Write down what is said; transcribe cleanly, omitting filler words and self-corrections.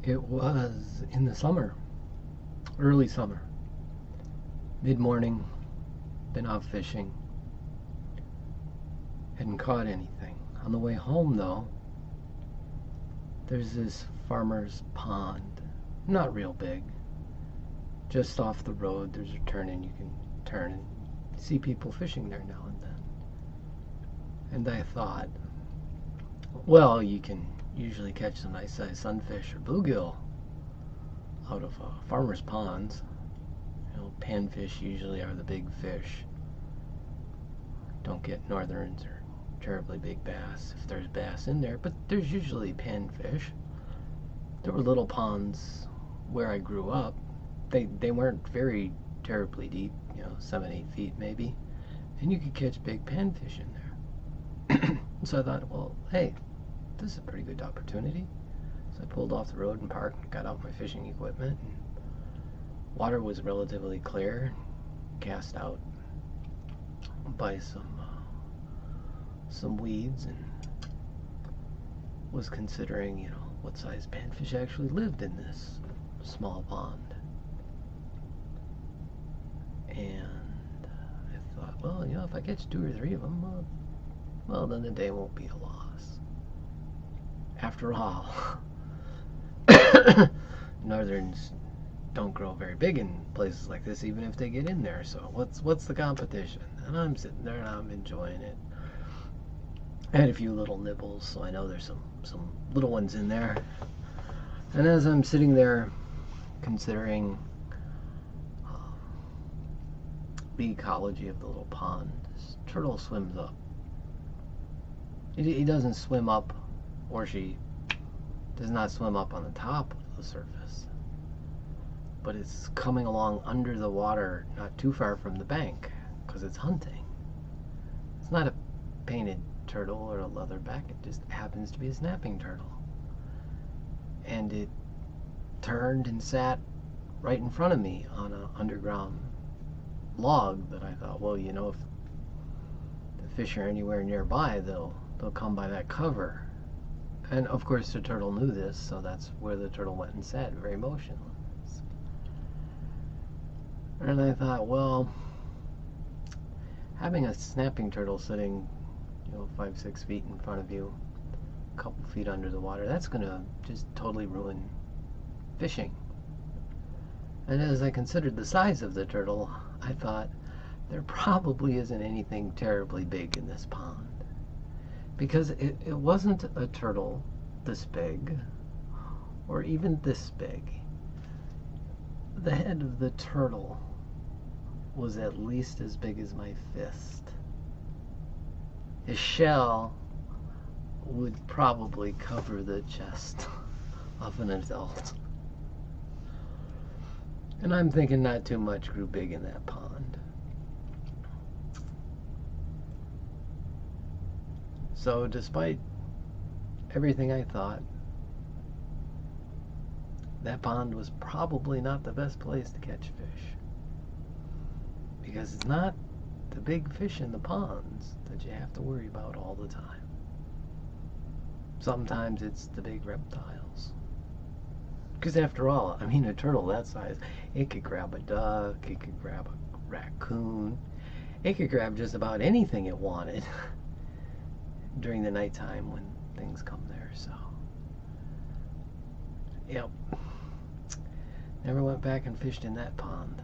It was in the summer, early summer, mid-morning, been out fishing, hadn't caught anything. On the way home, though, there's this farmer's pond, not real big, just off the road. There's a turn-in, you can turn and see people fishing there now and then. And I thought, well, you can usually catch some nice sized sunfish or bluegill out of farmers' ponds. Panfish usually are the big fish. Don't get northerns or terribly big bass if there's bass in there, but there's usually panfish. There were little ponds where I grew up. They weren't very terribly deep, 7-8 feet maybe, and you could catch big panfish in there. So I thought, well, hey, this is a pretty good opportunity. So I pulled off the road and parked and got out my fishing equipment. And water was relatively clear, cast out by some weeds, and was considering, what size panfish actually lived in this small pond. And I thought, well, if I catch 2 or 3 of them, well, then the day won't be a loss. After all, northerns don't grow very big in places like this, even if they get in there. So what's the competition? And I'm sitting there and I'm enjoying it. I had a few little nibbles, so I know there's some little ones in there. And as I'm sitting there considering the ecology of the little pond, this turtle swims up. He doesn't swim up, or she does not swim up on the top of the surface, but it's coming along under the water, not too far from the bank, because it's hunting. It's not a painted turtle or a leatherback, it just happens to be a snapping turtle. And it turned and sat right in front of me on an underground log that I thought, well, if the fish are anywhere nearby, they'll come by that cover. And of course the turtle knew this, so that's where the turtle went and sat, very motionless. And I thought, well, having a snapping turtle sitting 5-6 feet in front of you, a couple feet under the water, that's gonna just totally ruin fishing. And as I considered the size of the turtle, I thought, there probably isn't anything terribly big in this pond, because it wasn't a turtle this big or even this big. The head of the turtle was at least as big as my fist. His shell would probably cover the chest of an adult. And I'm thinking not too much grew big in that pond. So despite everything I thought, that pond was probably not the best place to catch fish. Because it's not the big fish in the ponds that you have to worry about all the time. Sometimes it's the big reptiles. Because after all, a turtle that size, it could grab a duck, it could grab a raccoon, it could grab just about anything it wanted during the nighttime when things come there. So, yep, never went back and fished in that pond.